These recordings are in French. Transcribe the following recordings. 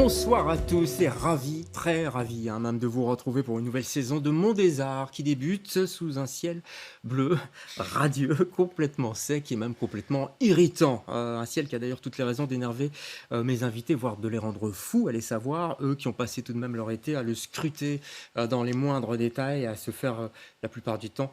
Bonsoir à tous et ravi, très ravi même de vous retrouver pour une nouvelle saison de Monde des Arts qui débute sous un ciel bleu, radieux, complètement sec et même complètement irritant. Un ciel qui a d'ailleurs toutes les raisons d'énerver mes invités, voire de les rendre fous, allez savoir, eux qui ont passé tout de même leur été à le scruter dans les moindres détails et à se faire la plupart du temps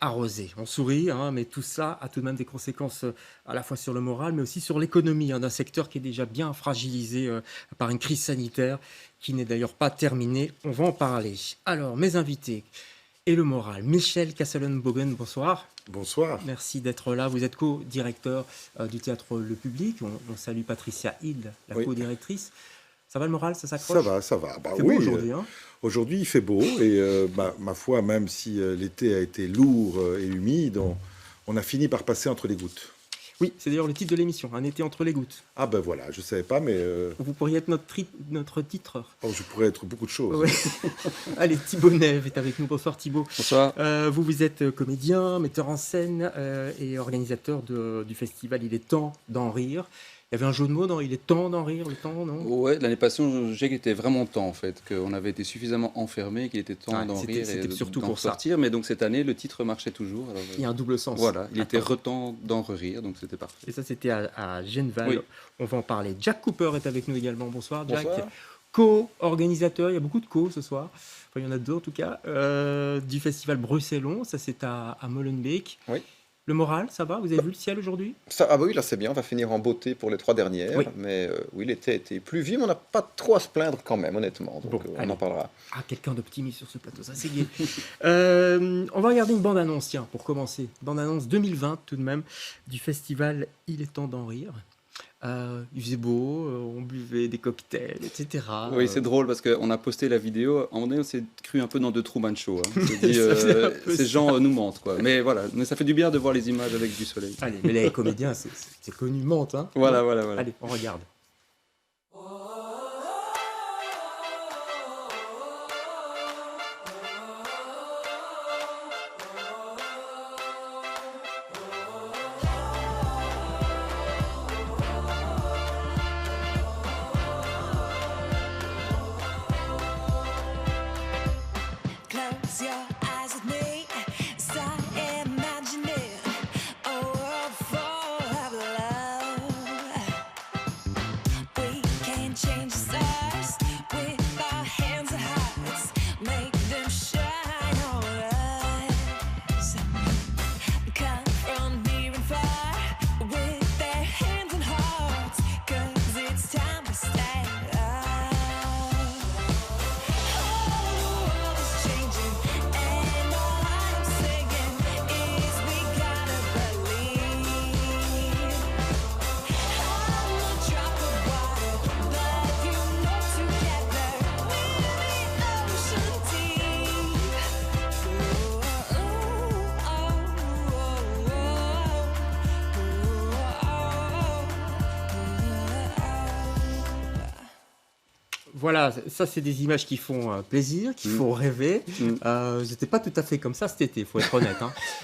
arrosé. On sourit, mais tout ça a tout de même des conséquences à la fois sur le moral, mais aussi sur l'économie d'un secteur qui est déjà bien fragilisé par une crise sanitaire qui n'est d'ailleurs pas terminée. On va en parler. Alors, mes invités et le moral. Michel Castellon-Bogen, bonsoir. Bonsoir. Merci d'être là. Vous êtes co-directeur du théâtre Le Public. On salue Patricia Hill, la co-directrice. Ça va le moral, ça s'accroche? Ça va. C'est beau aujourd'hui. Aujourd'hui, il fait beau et ma foi, même si l'été a été lourd et humide, on a fini par passer entre les gouttes. Oui, c'est d'ailleurs le titre de l'émission, Un été entre les gouttes. Ah ben voilà, je ne savais pas, mais... Vous pourriez être notre titreur. Oh, je pourrais être beaucoup de choses. Ouais. Allez, Thibaut Neve est avec nous. Bonsoir Thibaut. Bonsoir. Vous êtes comédien, metteur en scène et organisateur du festival Il est temps d'en rire. Il y avait un jeu de mots dans Il est temps d'en rire, le temps, non? Ouais, l'année passée, j'ai qu'il était vraiment temps en fait, qu'on avait été suffisamment enfermés, qu'il était temps d'en rire et surtout d'en pour sortir. Mais donc cette année, le titre marchait toujours. Alors, il y a un double sens. Voilà, il était temps d'en rire, donc c'était parfait. Et ça, c'était à Genval. Oui. On va en parler. Jack Cooper est avec nous également. Bonsoir, Jack. Bonsoir. Co-organisateur, il y a beaucoup de co ce soir. Enfin, il y en a deux en tout cas. Du festival Bruxellon, ça c'est à Molenbeek. Oui. Le moral, ça va? Vous avez vu le ciel aujourd'hui? Ah bah oui, là c'est bien, on va finir en beauté pour les 3 dernières. Oui. Mais oui, l'été a été pluvieux, mais on n'a pas trop à se plaindre quand même, honnêtement. Donc on en parlera. Ah, quelqu'un d'optimiste sur ce plateau, ça c'est gai. On va regarder une bande-annonce, tiens, pour commencer. Bande-annonce 2020 tout de même, du festival Il est temps d'en rire. Il faisait beau, on buvait des cocktails, etc. Oui, c'est drôle parce qu'on a posté la vidéo. À un moment donné, on s'est cru un peu dans The Truman Show. On s'est dit, ces gens nous mentent, quoi. Mais voilà, mais ça fait du bien de voir les images avec du soleil. Allez, mais les comédiens, c'est connu, mentent. Voilà. Allez, on regarde. Voilà, ça c'est des images qui font plaisir, qui font rêver. J'étais pas tout à fait comme ça cet été, il faut être honnête.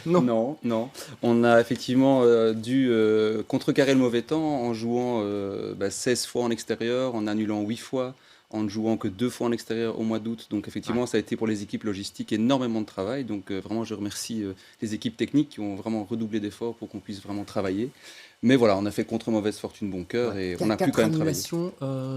Non. On a effectivement dû contrecarrer le mauvais temps en jouant 16 fois en extérieur, en annulant 8 fois, en ne jouant que 2 fois en extérieur au mois d'août. Donc effectivement, ça a été pour les équipes logistiques énormément de travail. Donc vraiment, je remercie les équipes techniques qui ont vraiment redoublé d'efforts pour qu'on puisse vraiment travailler. Mais voilà, on a fait contre mauvaise fortune bon cœur et on a pu quand même travailler. 4 annulations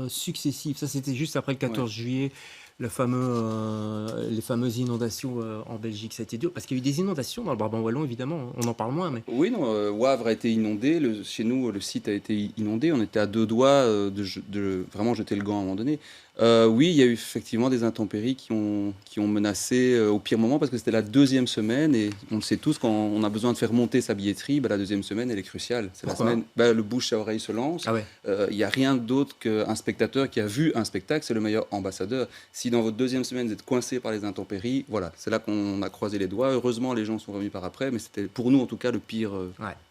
successives. Ça, c'était juste après le 14 juillet. Les fameuses inondations en Belgique, ça a été dur parce qu'il y a eu des inondations dans le Brabant wallon, évidemment. On en parle moins, mais oui, non. Wavre a été inondé. Chez nous, le site a été inondé. On était à 2 doigts de vraiment jeter le gant à un moment donné. Oui, il y a eu effectivement des intempéries qui ont menacé au pire moment parce que c'était la 2e semaine et on le sait tous, quand on a besoin de faire monter sa billetterie, la 2e semaine, elle est cruciale. C'est la semaine, le bouche à oreille se lance. Ah ouais. Il n'y a rien d'autre qu'un spectateur qui a vu un spectacle, c'est le meilleur ambassadeur. Si dans votre 2e semaine, vous êtes coincé par les intempéries, voilà, c'est là qu'on a croisé les doigts. Heureusement, les gens sont revenus par après, mais c'était pour nous en tout cas le pire.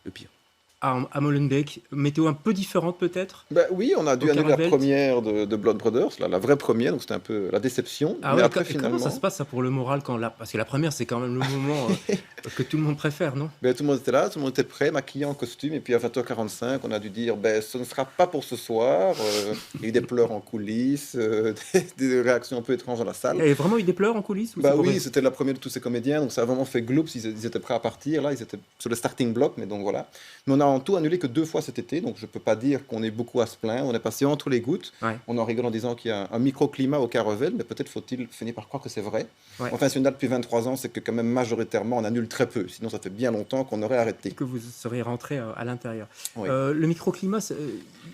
Le pire. à Molenbeek. Météo un peu différente peut-être? Oui, on a dû annuler la première de Blood Brothers, la vraie première, donc c'était un peu la déception. Ah mais ouais, après, finalement... comment ça se passe ça pour le moral parce que la première c'est quand même le moment que tout le monde préfère, non? Tout le monde était là, tout le monde était prêt, maquillé en costume, et puis à 20h45, on a dû dire ce ne sera pas pour ce soir. Il y a eu des pleurs en coulisses, des réactions un peu étranges dans la salle. Il y a vraiment eu des pleurs en coulisses ou oui, c'était la première de tous ces comédiens, donc ça a vraiment fait gloups, ils étaient prêts à partir, là, ils étaient sur le starting block, mais donc voilà. Mais on a en tout annulé que 2 fois cet été, donc je peux pas dire qu'on est beaucoup à se plaindre, on est passé entre les gouttes, on en rigole en disant qu'il y a un microclimat au Carevel, mais peut-être faut-il finir par croire que c'est vrai. Enfin, si on a depuis 23 ans, c'est que quand même majoritairement on annule très peu, sinon ça fait bien longtemps qu'on aurait arrêté. Que vous seriez rentré à l'intérieur. Le microclimat,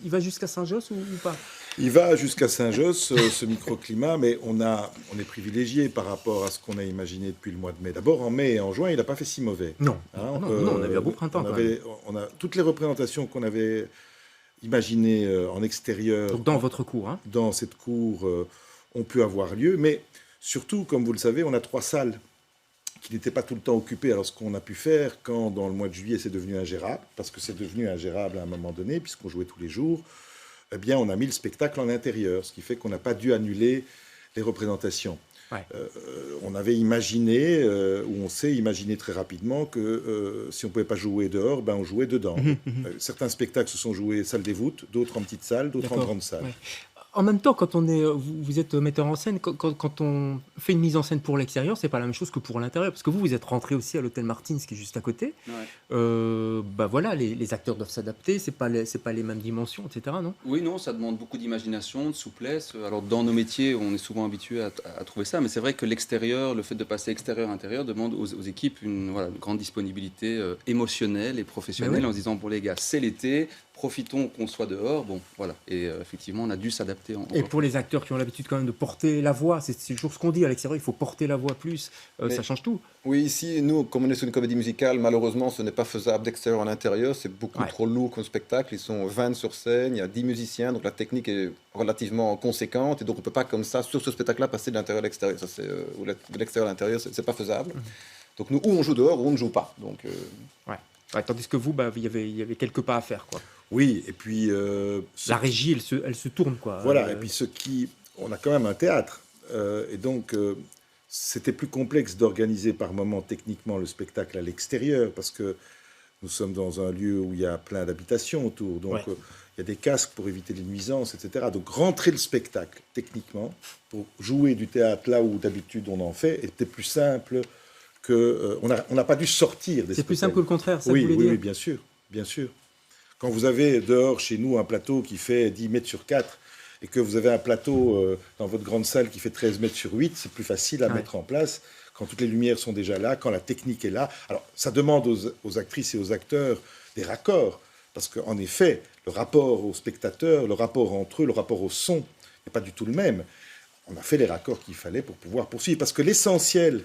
il va jusqu'à Saint-Josse ou pas? Il va jusqu'à Saint-Josse, ce microclimat, mais on est privilégié par rapport à ce qu'on a imaginé depuis le mois de mai. D'abord, en mai et en juin, il n'a pas fait si mauvais. Non, on avait un beau printemps. On a toutes les représentations qu'on avait imaginées en extérieur. Donc dans votre cour. Dans cette cour, ont pu avoir lieu. Mais surtout, comme vous le savez, on a 3 salles qui n'étaient pas tout le temps occupées. Alors, ce qu'on a pu faire quand, dans le mois de juillet, c'est devenu ingérable, parce que c'est devenu ingérable à un moment donné, puisqu'on jouait tous les jours, eh bien, on a mis le spectacle en intérieur, ce qui fait qu'on n'a pas dû annuler les représentations. On avait imaginé, ou on s'est imaginé très rapidement que si on ne pouvait pas jouer dehors, on jouait dedans. Certains spectacles se sont joués salle des voûtes, d'autres en petite salle, d'autres en grande salle. En même temps, quand vous êtes metteur en scène, quand on fait une mise en scène pour l'extérieur, c'est pas la même chose que pour l'intérieur, parce que vous êtes rentré aussi à l'hôtel Martins, qui est juste à côté. Voilà, les acteurs doivent s'adapter, c'est pas les mêmes dimensions, etc. Non? Oui, non, ça demande beaucoup d'imagination, de souplesse. Alors dans nos métiers, on est souvent habitué à trouver ça, mais c'est vrai que l'extérieur, le fait de passer extérieur-intérieur, demande aux équipes une grande disponibilité émotionnelle et professionnelle, en se disant, bon les gars, c'est l'été, profitons qu'on soit dehors, et effectivement on a dû s'adapter. Et pour les acteurs qui ont l'habitude quand même de porter la voix, c'est toujours ce qu'on dit à l'extérieur, il faut porter la voix plus, ça change tout. Oui, ici, nous, comme on est sur une comédie musicale, malheureusement ce n'est pas faisable d'extérieur en intérieur, c'est beaucoup trop lourd comme spectacle, ils sont 20 sur scène, il y a 10 musiciens, donc la technique est relativement conséquente, et donc on ne peut pas comme ça, sur ce spectacle-là, passer de l'intérieur à l'extérieur, ou de l'extérieur à l'intérieur, c'est pas faisable. Donc nous, ou on joue dehors, ou on ne joue pas. Donc, tandis que vous, il y avait quelques pas à faire, quoi. Oui, et puis... la régie, elle se tourne, quoi. Voilà, et puis on a quand même un théâtre, et donc c'était plus complexe d'organiser par moment techniquement le spectacle à l'extérieur, parce que nous sommes dans un lieu où il y a plein d'habitations autour, donc il y a des casques pour éviter les nuisances, etc. Donc rentrer le spectacle techniquement, pour jouer du théâtre là où d'habitude on en fait, était plus simple que... on n'a pas dû sortir des spectacles. C'est plus simple que le contraire, ça vous voulez dire? Oui, bien sûr, bien sûr. Quand vous avez dehors chez nous un plateau qui fait 10 mètres sur 4 et que vous avez un plateau dans votre grande salle qui fait 13 mètres sur 8, c'est plus facile à mettre en place quand toutes les lumières sont déjà là, quand la technique est là. Alors, ça demande aux actrices et aux acteurs des raccords, parce qu'en effet, le rapport aux spectateurs, le rapport entre eux, le rapport au son n'est pas du tout le même. On a fait les raccords qu'il fallait pour pouvoir poursuivre, parce que l'essentiel,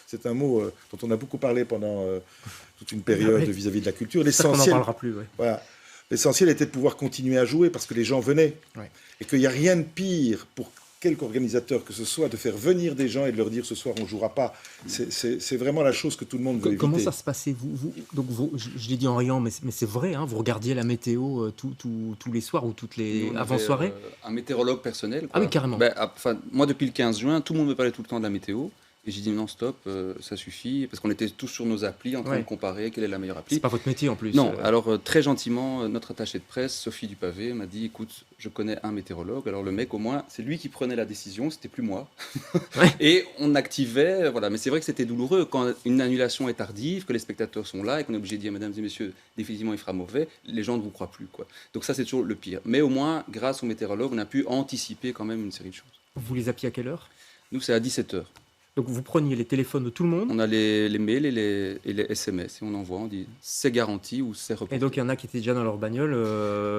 c'est un mot dont on a beaucoup parlé pendant toute une période vis-à-vis de la culture, l'essentiel... On n'en parlera plus, Voilà. L'essentiel était de pouvoir continuer à jouer parce que les gens venaient. Et qu'il n'y a rien de pire pour quelque organisateur que ce soit de faire venir des gens et de leur dire ce soir on ne jouera pas. C'est vraiment la chose que tout le monde veut éviter. Comment ça se passait donc je l'ai dit en riant, mais c'est vrai, vous regardiez la météo tous les soirs ou toutes les avant-soirées? Un météorologue personnel. Ah oui, carrément. Moi, depuis le 15 juin, tout le monde me parlait tout le temps de la météo. Et j'ai dit non, stop, ça suffit, parce qu'on était tous sur nos applis en train de comparer quelle est la meilleure appli. C'est pas votre métier en plus. Non, alors très gentiment, notre attachée de presse, Sophie Dupavé, m'a dit écoute, je connais un météorologue. Alors le mec, au moins, c'est lui qui prenait la décision, c'était plus moi. Et on activait, mais c'est vrai que c'était douloureux quand une annulation est tardive, que les spectateurs sont là et qu'on est obligé de dire mesdames et messieurs, définitivement il fera mauvais, les gens ne vous croient plus, quoi. Donc ça, c'est toujours le pire. Mais au moins, grâce au météorologue, on a pu anticiper quand même une série de choses. Vous les appeliez à quelle heure? Nous, c'est à 17h. Donc vous preniez les téléphones de tout le monde? On a les mails et les SMS et on envoie, on dit c'est garanti ou c'est reporté. Et donc il y en a qui étaient déjà dans leur bagnole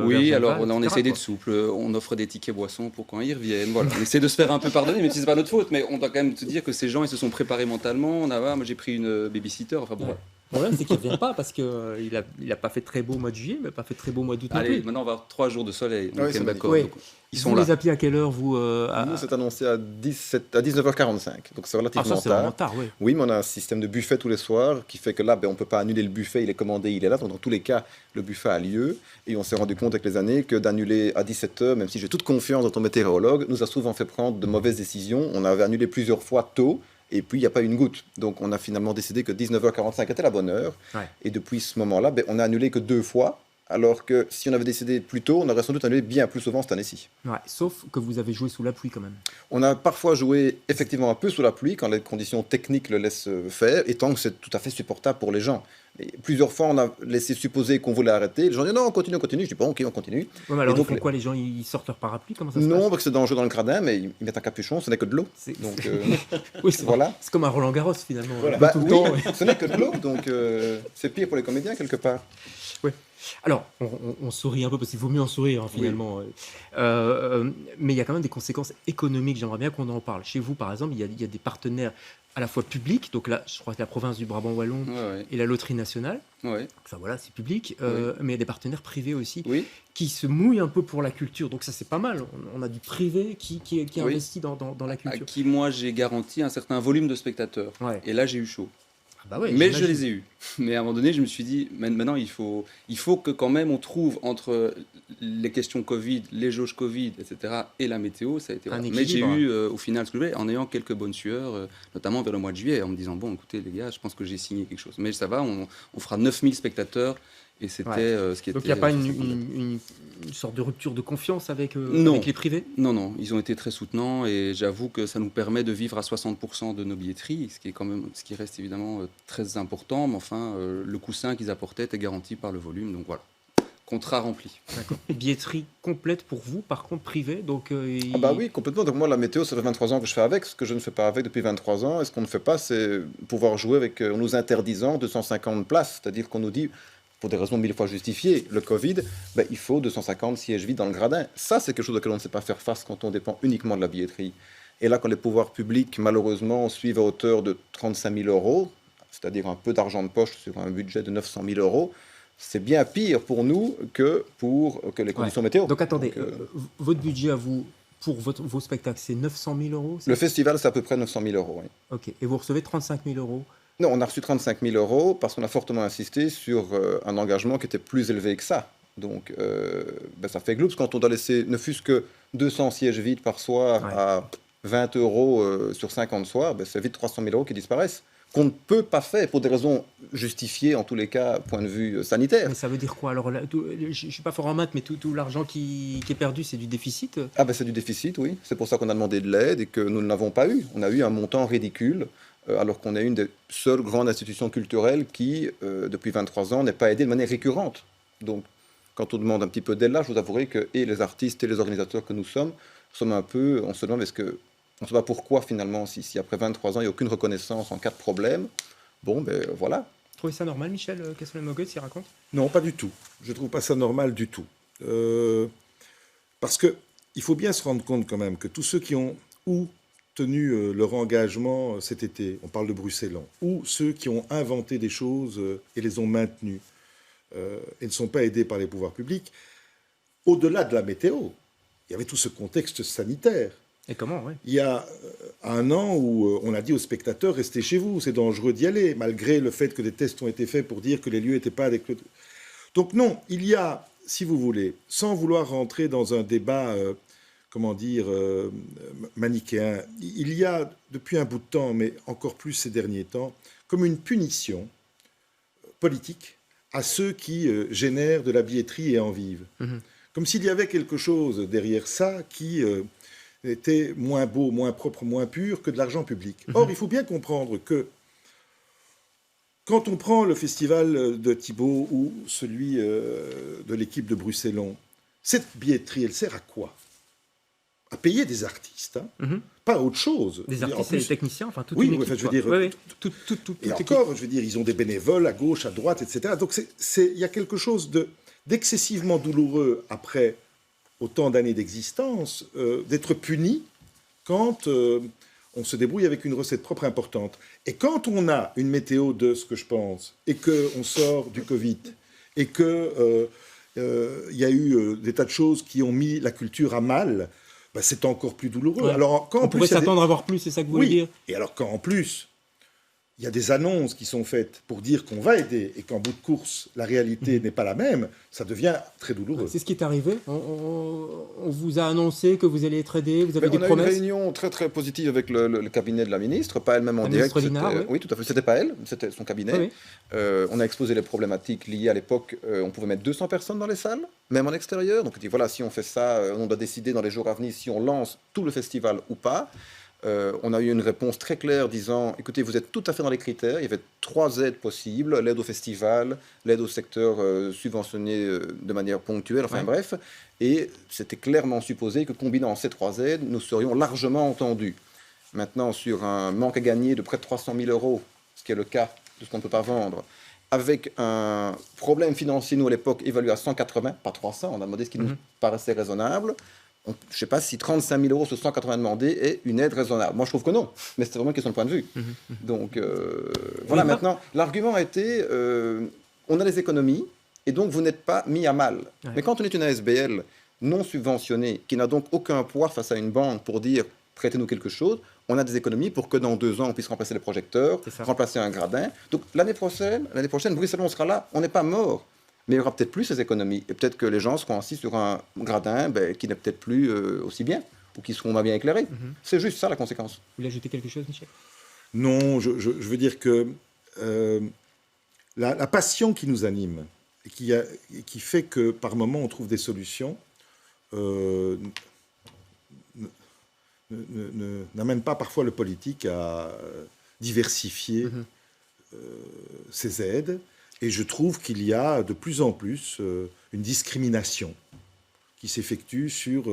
oui, alors on essaie d'être souple, on offre des tickets boissons pour quand ils reviennent. Voilà. On essaie de se faire un peu pardonner, mais c'est pas notre faute. Mais on doit quand même se dire que ces gens ils se sont préparés mentalement. Moi j'ai pris une babysitter, enfin bon. problème, c'est qu'il ne revient pas parce qu'il n'a pas fait très beau au mois de juillet, mais pas fait très beau au mois d'août non Allez, plus. maintenant on va avoir 3 jours de soleil. Donc, Oui, c'est d'accord. magnifique. Donc, ils Vous sont là. les appelez à quelle heure, vous Nous, c'est annoncé à 19h45, donc c'est Ah, relativement ça, c'est vraiment tard. tard, oui. Oui, mais on a un système de buffet tous les soirs qui fait que là, on ne peut pas annuler le buffet, il est commandé, il est là. Donc, dans tous les cas, le buffet a lieu. Et on s'est rendu compte avec les années que d'annuler à 17h, même si j'ai toute confiance dans ton météorologue, nous a souvent fait prendre de mauvaises décisions. On avait annulé plusieurs fois tôt. Et puis, il n'y a pas eu une goutte. Donc, on a finalement décidé que 19h45 était la bonne heure. Ouais. Et depuis ce moment-là, on a annulé que 2 fois. Alors que si on avait décidé plus tôt, on aurait sans doute annulé bien plus souvent cette année-ci. Ouais, sauf que vous avez joué sous la pluie quand même. On a parfois joué effectivement un peu sous la pluie quand les conditions techniques le laissent faire, et tant que c'est tout à fait supportable pour les gens. Et plusieurs fois, on a laissé supposer qu'on voulait arrêter. Les gens disent non, on continue, on continue. Je dis bon, ok, on continue. Ouais, mais alors, Et donc, ils font quoi les gens? Ils sortent leur parapluie? Comment ça se Non, passe? parce que c'est dangereux dans le gradin, mais ils mettent un capuchon, ce n'est que de l'eau. Donc Oui, c'est voilà. c'est comme un Roland Garros finalement. Voilà. Tout le Oui, temps. Ouais. ce n'est que de l'eau, donc c'est pire pour les comédiens quelque part. Alors, on sourit un peu parce qu'il vaut mieux en sourire hein, finalement. Mais il y a quand même des conséquences économiques. J'aimerais bien qu'on en parle. Chez vous, par exemple, il y a des partenaires à la fois publics. Donc là, je crois que la province du Brabant wallon Ouais, et la loterie nationale. ouais. Ça, voilà, c'est public. Oui. Mais il y a des partenaires privés aussi Oui, qui se mouillent un peu pour la culture. Donc ça, c'est pas mal. On a du privé qui Oui. investit dans la à culture. qui moi j'ai garanti un certain volume de spectateurs. Ouais. Et là j'ai eu chaud. Ah bah ouais, Mais je j'imagine. les ai eus. Mais à un moment donné, je me suis dit, maintenant il faut que quand même on trouve entre les questions Covid, les jauges Covid, etc. et la météo, ça a été Un voilà. Mais j'ai équilibre. eu au final ce que je voulais, en ayant quelques bonnes sueurs, notamment vers le mois de juillet, en me disant, bon écoutez les gars, je pense que j'ai signé quelque chose. Mais ça va, on fera 9000 spectateurs. Et c'était Ouais. ce qui était... Donc il n'y a pas ce qui était- une sorte de rupture de confiance avec Non. les privés? Non, non, ils ont été très soutenants et j'avoue que ça nous permet de vivre à 60% de nos billetteries, ce qui est quand même, ce qui reste évidemment très important. Mais enfin, le coussin qu'ils apportaient était garanti par le volume, donc voilà. Contrat rempli. D'accord. Billetterie complète pour vous, par contre privée. Donc, Ah bah oui, complètement. Donc moi, la météo, ça fait 23 ans que je fais avec. Ce que je ne fais pas avec depuis 23 ans, et ce qu'on ne fait pas, c'est pouvoir jouer avec, en nous interdisant 250 places. C'est-à-dire qu'on nous dit, pour des raisons mille fois justifiées, le Covid, il faut 250 sièges vides dans le gradin. Ça, c'est quelque chose auquel on ne sait pas faire face quand on dépend uniquement de la billetterie. Et là, quand les pouvoirs publics, malheureusement, suivent à hauteur de 35 000 euros, c'est-à-dire un peu d'argent de poche sur un budget de 900 000 euros, c'est bien pire pour nous que pour les conditions météo. donc attendez, Donc, votre budget à vous, pour vos spectacles, c'est 900 000 euros? le festival, c'est à peu près 900 000 euros. Oui. Ok, et vous recevez 35 000 euros? Non, on a reçu 35 000 euros parce qu'on a fortement insisté sur un engagement qui était plus élevé que ça. Donc, ça fait gloups quand on doit laisser ne fût-ce que 200 sièges vides par soir Ouais. à 20 euros sur 50 soirs, c'est vite 300 000 euros qui disparaissent. Qu'on ne peut pas faire pour des raisons justifiées, en tous les cas, point de vue sanitaire. Mais ça veut dire quoi? Alors, là, je ne suis pas fort en maths, mais tout l'argent qui est perdu, c'est du déficit? Ah c'est du déficit, oui. C'est pour ça qu'on a demandé de l'aide et que nous ne l'avons pas eu. On a eu un montant ridicule, alors qu'on est une des seules grandes institutions culturelles qui, depuis 23 ans, n'est pas aidée de manière récurrente. Donc, quand on demande un petit peu d'aide là, je vous avouerai que et les artistes et les organisateurs que nous sommes un peu, on se demande on ne sait pas pourquoi finalement, si après 23 ans, il n'y a aucune reconnaissance en cas de problème. Bon, voilà. Vous trouvez ça normal, Michel Castelnau-Moguet, s'il raconte? Non, pas du tout. Je ne trouve pas ça normal du tout. Parce qu'il faut bien se rendre compte quand même que tous ceux qui ont ou tenu leur engagement cet été, on parle de Bruxellan, ou ceux qui ont inventé des choses et les ont maintenues et ne sont pas aidés par les pouvoirs publics, au-delà de la météo, il y avait tout ce contexte sanitaire. Et comment, ouais. Il y a un an où on a dit aux spectateurs, restez chez vous, c'est dangereux d'y aller, malgré le fait que des tests ont été faits pour dire que les lieux n'étaient pas adéquats. Donc non, il y a, si vous voulez, sans vouloir rentrer dans un débat, manichéen, il y a depuis un bout de temps, mais encore plus ces derniers temps, comme une punition politique à ceux qui génèrent de la billetterie et en vivent. Mhm. Comme s'il y avait quelque chose derrière ça qui était moins beau, moins propre, moins pur que de l'argent public. Or, il faut bien comprendre que quand on prend le festival de Thibaut ou celui de l'équipe de Bruxellon, cette billetterie, elle sert à quoi? À payer des artistes, pas à autre chose. Des En artistes plus, et des techniciens, enfin toute oui, une équipe. enfin, je veux quoi. dire, Ouais, ouais. et encore, je veux dire, ils ont des bénévoles à gauche, à droite, etc. Donc il y a quelque chose d'excessivement douloureux après autant d'années d'existence, d'être puni quand on se débrouille avec une recette propre importante. Et quand on a une météo de ce que je pense, et qu'on sort du Covid, et qu'il y a eu des tas de choses qui ont mis la culture à mal, bah, c'est encore plus douloureux. Ouais. Alors, quand On pourrait s'attendre à voir plus, c'est ça que vous voulez dire? Et alors quand en plus, il y a des annonces qui sont faites pour dire qu'on va aider et qu'en bout de course, la réalité n'est pas la même, ça devient très douloureux. C'est ce qui est arrivé. On vous a annoncé que vous allez être aidé, vous avez des On a eu promesses. une réunion très très positive avec le cabinet de la ministre, pas elle-même en La direct. ministre Linard, Oui, tout à fait. C'était pas elle, c'était son cabinet. Oui. On a exposé les problématiques liées à l'époque. On pouvait mettre 200 personnes dans les salles, même en extérieur. Donc on dit voilà, si on fait ça, on doit décider dans les jours à venir si on lance tout le festival ou pas. On a eu une réponse très claire disant écoutez, vous êtes tout à fait dans les critères. Il y avait 3 aides possibles, l'aide au festival, l'aide au secteur subventionné de manière ponctuelle, enfin bref. Et c'était clairement supposé que combinant ces 3 aides, nous serions largement entendus. Maintenant, sur un manque à gagner de près de 300 000 euros, ce qui est le cas de ce qu'on ne peut pas vendre, avec un problème financier, nous à l'époque, évalué à 180, pas 300, on a demandé ce qui nous paraissait raisonnable. Je ne sais pas si 35 000 euros sur 180 demandés est une aide raisonnable. Moi, je trouve que non, mais c'était vraiment une question de point de vue. Donc, voilà, maintenant, l'argument a été, on a des économies, et donc vous n'êtes pas mis à mal. Ouais. Mais quand on est une ASBL non subventionnée, qui n'a donc aucun poids face à une banque pour dire, prêtez-nous quelque chose, on a des économies pour que dans 2 ans, on puisse remplacer les projecteurs, remplacer un gradin. Donc, l'année prochaine, Bruxelles, on sera là, on n'est pas mort. Mais il y aura peut-être plus ces économies. Et peut-être que les gens seront assis sur un gradin qui n'est peut-être plus aussi bien, ou qui seront moins bien éclairés. C'est juste ça la conséquence. Vous voulez ajouter quelque chose, Michel? Non, je veux dire que la passion qui nous anime, et qui fait que par moment on trouve des solutions, n'amène pas parfois le politique à diversifier ses aides. Et je trouve qu'il y a de plus en plus une discrimination qui s'effectue sur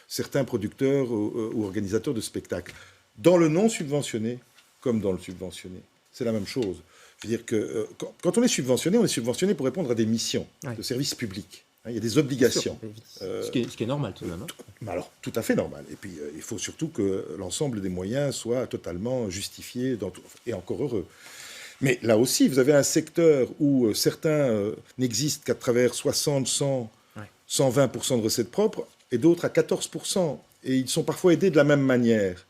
certains producteurs ou organisateurs de spectacles. Dans le non subventionné comme dans le subventionné. C'est la même chose. Je veux dire que quand on est subventionné pour répondre à des missions de service public. Il y a des obligations. Ce qui est normal tout de même. Alors, tout à fait normal. Et puis, il faut surtout que l'ensemble des moyens soient totalement justifiés, et encore heureux. Mais là aussi, vous avez un secteur où certains n'existent qu'à travers 60, 100, 120% de recettes propres, et d'autres à 14%. Et ils sont parfois aidés de la même manière.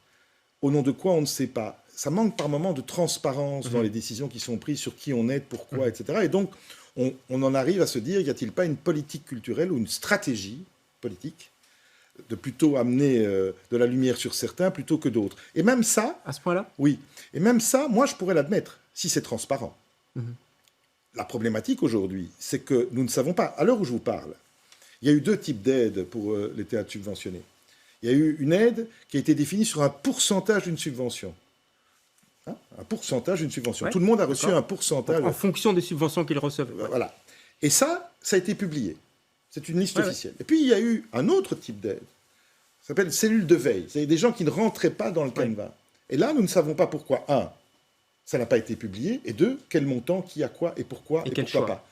Au nom de quoi, on ne sait pas. Ça manque par moments de transparence dans les décisions qui sont prises sur qui on aide, pourquoi, etc. Et donc, on en arrive à se dire, y a-t-il pas une politique culturelle ou une stratégie politique de plutôt amener de la lumière sur certains plutôt que d'autres. Et même ça... À ce point-là? Oui. Et même ça, moi, je pourrais l'admettre, si c'est transparent. La problématique aujourd'hui, c'est que nous ne savons pas. À l'heure où je vous parle, il y a eu 2 types d'aides pour les théâtres subventionnés. Il y a eu une aide qui a été définie sur un pourcentage d'une subvention. Un pourcentage d'une subvention. Tout le monde a reçu un pourcentage. En fonction des subventions qu'ils reçoivent. Voilà. Et ça a été publié. C'est une liste officielle. Et puis, il y a eu un autre type d'aide. Ça s'appelle cellule de veille. C'est des gens qui ne rentraient pas dans le canevas. Et là, nous ne savons pas pourquoi. 1, ça n'a pas été publié. Et 2, quel montant, qui a quoi, et pourquoi, et pourquoi pas.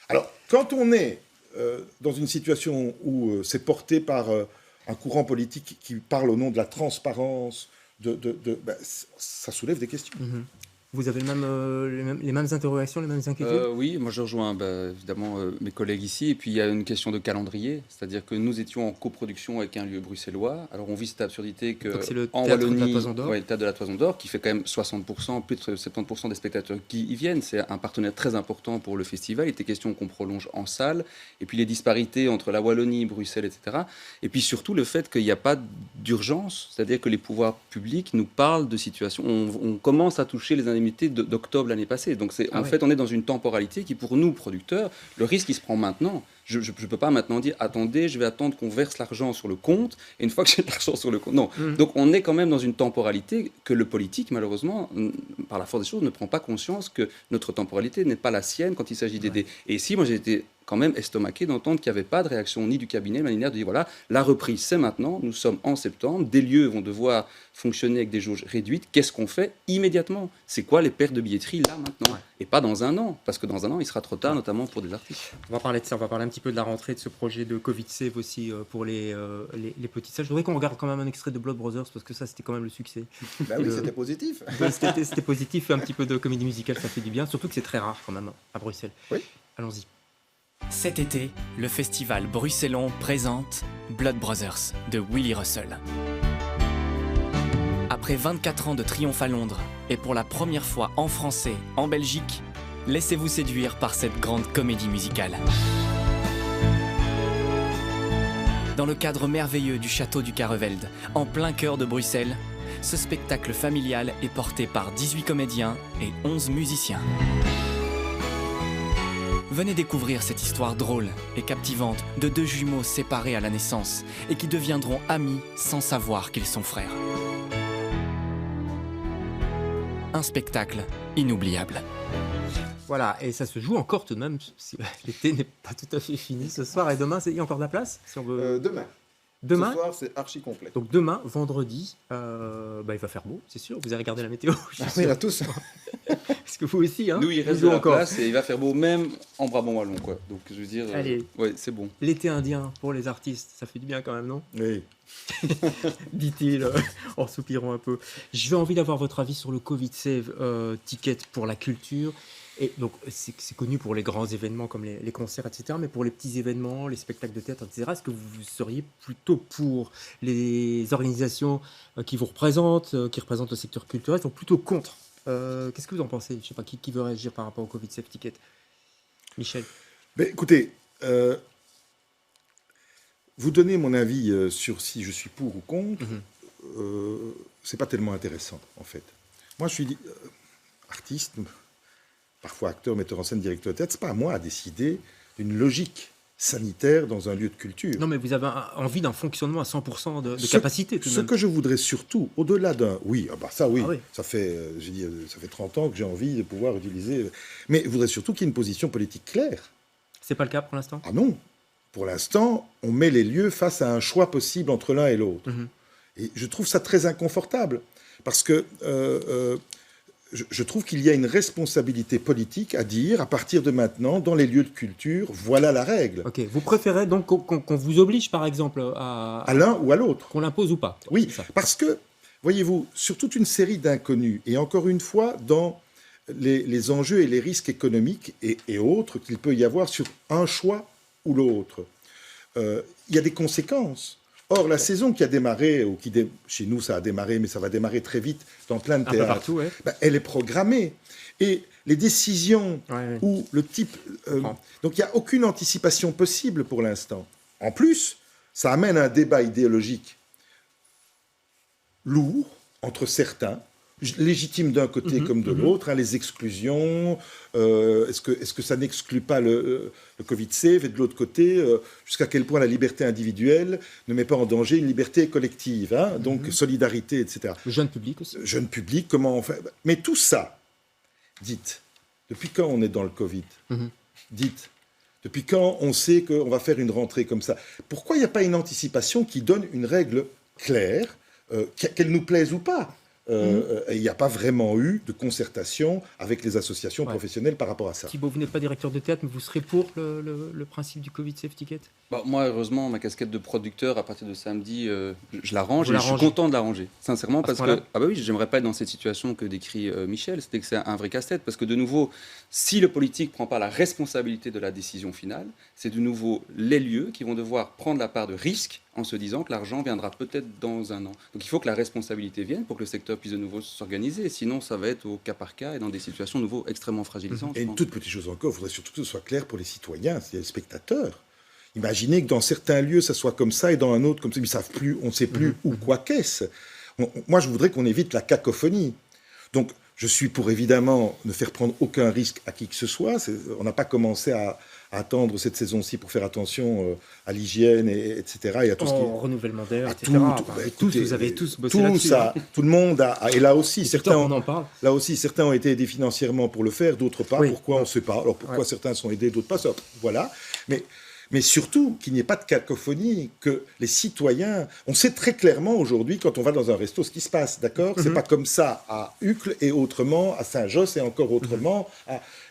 Alors, quand on est dans une situation où c'est porté par un courant politique qui parle au nom de la transparence, ça soulève des questions. Vous avez les mêmes interrogations, les mêmes inquiétudes? Oui, moi je rejoins évidemment mes collègues ici. Et puis il y a une question de calendrier, c'est-à-dire que nous étions en coproduction avec un lieu bruxellois. Alors on vit cette absurdité que c'est le en théâtre Wallonie, de la Toison d'Or. le théâtre de la Toison d'Or, qui fait quand même 60%, plus de 70% des spectateurs qui y viennent. C'est un partenaire très important pour le festival. Il était question qu'on prolonge en salle. Et puis les disparités entre la Wallonie, Bruxelles, etc. Et puis surtout le fait qu'il n'y a pas d'urgence, c'est-à-dire que les pouvoirs publics nous parlent de situations. On commence à toucher les indemnités d'octobre l'année passée. Donc en fait, on est dans une temporalité qui, pour nous, producteurs, le risque, il se prend maintenant. Je ne peux pas maintenant dire, attendez, je vais attendre qu'on verse l'argent sur le compte, et une fois que j'ai l'argent sur le compte... Non. Donc on est quand même dans une temporalité que le politique, malheureusement, par la force des choses, ne prend pas conscience que notre temporalité n'est pas la sienne quand il s'agit d'aider. Et ici, moi, j'ai été quand même estomaqué d'entendre qu'il n'y avait pas de réaction ni du cabinet, ni de dire voilà, la reprise c'est maintenant, nous sommes en septembre, des lieux vont devoir fonctionner avec des jauges réduites, qu'est-ce qu'on fait immédiatement? C'est quoi les pertes de billetterie là maintenant? Et pas dans un an, parce que dans un an il sera trop tard, notamment pour des artistes. On va parler de ça, on va parler un petit peu de la rentrée de ce projet de Covid Save aussi pour les petites salles. Je voudrais qu'on regarde quand même un extrait de Blood Brothers parce que ça c'était quand même le succès. Bah oui, c'était positif. C'était positif, un petit peu de comédie musicale, ça fait du bien, surtout que c'est très rare quand même à Bruxelles. Oui. Allons-y. Cet été, le festival Bruxellon présente Blood Brothers de Willy Russell. Après 24 ans de triomphe à Londres et pour la première fois en français en Belgique, laissez-vous séduire par cette grande comédie musicale. Dans le cadre merveilleux du château du Carrevelde, en plein cœur de Bruxelles, ce spectacle familial est porté par 18 comédiens et 11 musiciens. Venez découvrir cette histoire drôle et captivante de deux jumeaux séparés à la naissance et qui deviendront amis sans savoir qu'ils sont frères. Un spectacle inoubliable. Voilà, et ça se joue encore tout de même. L'été n'est pas tout à fait fini ce soir et demain, il y a encore de la place si on veut... Demain. Demain, Ce soir, c'est archi complet. donc demain, vendredi, il va faire beau, c'est sûr. Vous avez regardé la météo? Je suis Ah, sûr. oui, là, tous. Est-ce que vous aussi hein? Nous, il reste Vous de la encore. place et il va faire beau même en Brabant wallon, quoi. Donc je veux dire, Allez. ouais, c'est bon. L'été indien pour les artistes, ça fait du bien quand même, non? Oui. Dit-il en soupirant un peu. J'ai envie d'avoir votre avis sur le Covid Save Ticket pour la culture. Et donc, c'est connu pour les grands événements comme les concerts, etc. Mais pour les petits événements, les spectacles de théâtre, etc., est-ce que vous seriez plutôt pour les organisations qui vous représentent, qui représentent le secteur culturel, sont plutôt contre? Qu'est-ce que vous en pensez? Je ne sais pas, qui veut réagir par rapport au Covid Save Ticket? Michel? Mais écoutez, vous donnez mon avis sur si je suis pour ou contre, c'est pas tellement intéressant, en fait. Moi, je suis artiste, parfois acteur, metteur en scène, directeur de théâtre, c'est pas à moi à décider d'une logique sanitaire dans un lieu de culture. Non, mais vous avez envie d'un fonctionnement à 100% de capacité, tout de Ce même. que je voudrais surtout, au-delà d'un... Oui, ça oui, Ah oui. ça fait, ça fait 30 ans que j'ai envie de pouvoir utiliser... Mais je voudrais surtout qu'il y ait une position politique claire. C'est pas le cas pour l'instant? Ah non. Pour l'instant, on met les lieux face à un choix possible entre l'un et l'autre. Et je trouve ça très inconfortable, parce que je trouve qu'il y a une responsabilité politique à dire, à partir de maintenant, dans les lieux de culture, voilà la règle. Ok, vous préférez donc qu'on vous oblige, par exemple, À l'un ou à l'autre. qu'on l'impose ou pas? Oui, C'est ça. parce que, voyez-vous, sur toute une série d'inconnus, et encore une fois, dans les enjeux et les risques économiques et autres qu'il peut y avoir sur un choix ou l'autre, il y a des conséquences. Or, la saison qui a démarré, chez nous ça a démarré, mais ça va démarrer très vite dans plein de Un peu théâtres, partout, ouais. elle est programmée. Et les décisions Ouais. ou le type... comprends. donc il n'y a aucune anticipation possible pour l'instant. En plus, ça amène un débat idéologique lourd entre certains, légitime d'un côté comme de l'autre, hein, les exclusions, est-ce que ça n'exclut pas le Covid Save, et de l'autre côté, jusqu'à quel point la liberté individuelle ne met pas en danger une liberté collective, hein, donc solidarité, etc. Le jeune public aussi. Jeune public, comment on fait? Mais tout ça, dites, depuis quand on est dans le Covid? Dites, depuis quand on sait qu'on va faire une rentrée comme ça? Pourquoi il n'y a pas une anticipation qui donne une règle claire, qu'elle nous plaise ou pas? Il n'y a pas vraiment eu de concertation avec les associations professionnelles par rapport à ça. Thibaut, vous n'êtes pas directeur de théâtre, mais vous serez pour le principe du Covid Save Ticket? Moi, heureusement, ma casquette de producteur, à partir de samedi, je l'arrange Vous et je suis l'arrangez. content de l'arranger. Sincèrement, À ce parce que point-là oui, j'aimerais pas être dans cette situation que décrit Michel, c'était que c'est un vrai casse-tête. Parce que de nouveau, si le politique prend pas la responsabilité de la décision finale, c'est de nouveau les lieux qui vont devoir prendre la part de risque en se disant que l'argent viendra peut-être dans un an. Donc il faut que la responsabilité vienne pour que le secteur puisse de nouveau s'organiser. Sinon, ça va être au cas par cas et dans des situations de nouveau extrêmement fragilisantes. Et je une pense. toute petite chose encore, il faudrait surtout que ce soit clair pour les citoyens, c'est les spectateurs. Imaginez que dans certains lieux, ça soit comme ça et dans un autre comme ça, ils savent plus, on ne sait plus où quoi qu'est-ce. Moi, je voudrais qu'on évite la cacophonie. Donc, je suis pour évidemment ne faire prendre aucun risque à qui que ce soit. On n'a pas commencé à attendre cette saison-ci pour faire attention à l'hygiène, etc. Et à tout ce qui est renouvellement d'air, etc. Écoutez, vous avez tous bossé tout là-dessus. ça, tout le monde a, et là aussi, certains on en parle. Là aussi, certains ont été aidés financièrement pour le faire, d'autres pas. Oui. Pourquoi, on ne sait pas. Alors pourquoi certains sont aidés, d'autres pas, ça, voilà. Mais surtout, qu'il n'y ait pas de cacophonie, que les citoyens... On sait très clairement aujourd'hui, quand on va dans un resto, ce qui se passe, d'accord? C'est pas comme ça à Uccle et autrement, à Saint-Josse et encore autrement.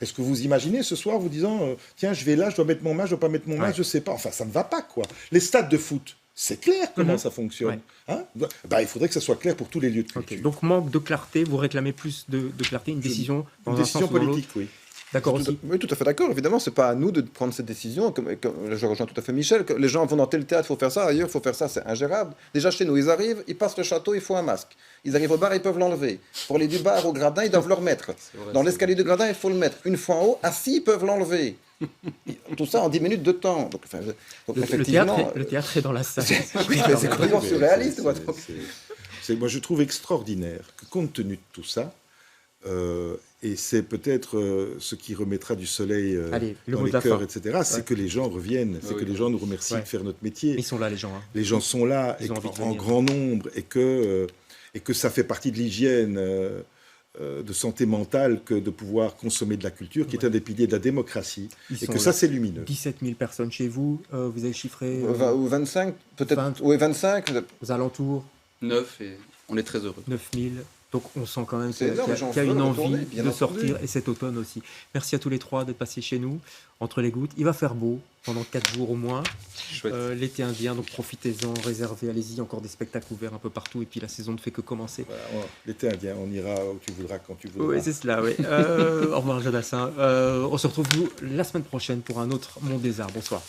Est-ce que vous imaginez ce soir, vous disant, tiens, je vais là, je dois mettre mon masque, je dois pas mettre mon masque, je sais pas. Enfin, ça ne va pas, quoi. Les stades de foot, c'est clair comment ça fonctionne. Hein, il faudrait que ça soit clair pour tous les lieux de culture. Donc, manque de clarté, vous réclamez plus de clarté, une décision dans un sens ou dans politique, oui. D'accord aussi. Oui, tout à fait d'accord. Évidemment, c'est pas à nous de prendre cette décision. Je rejoins tout à fait Michel. Que les gens vont dans tel théâtre, il faut faire ça. Ailleurs, il faut faire ça. C'est ingérable. Déjà, chez nous, ils arrivent, ils passent le château, il faut un masque. Ils arrivent au bar, ils peuvent l'enlever. Pour aller du bar au gradin, ils doivent le remettre. Dans l'escalier du gradin, il faut le mettre. Une fois en haut, assis, ils peuvent l'enlever. Tout ça en 10 minutes de temps. Donc, effectivement, le théâtre est dans la salle. C'est complètement surréaliste. Moi, je trouve extraordinaire que, compte tenu de tout ça, et c'est peut-être ce qui remettra du soleil dans les cœurs, etc. C'est que les gens reviennent, c'est que les gens nous remercient de faire notre métier. Ils sont là, les gens. Hein. Les gens sont là, en grand nombre, et que ça fait partie de l'hygiène de santé mentale que de pouvoir consommer de la culture, qui est un des piliers de la démocratie, et que ça, c'est lumineux. 17 000 personnes chez vous, vous avez chiffré... ou 25, peut-être. Oui, 25. Aux alentours 9, et on est très heureux. 9 000. Donc on sent quand même qu'il y a une envie de sortir, et cet automne aussi. Merci à tous les trois d'être passés chez nous, entre les gouttes. Il va faire beau pendant 4 jours au moins. L'été indien, donc profitez-en, réservez, allez-y, encore des spectacles ouverts un peu partout, et puis la saison ne fait que commencer. Voilà, l'été indien, on ira où tu voudras, quand tu voudras. Oui, c'est cela, oui. Au revoir, Jodassin. On se retrouve, nous, la semaine prochaine pour un autre Monde des Arts. Bonsoir.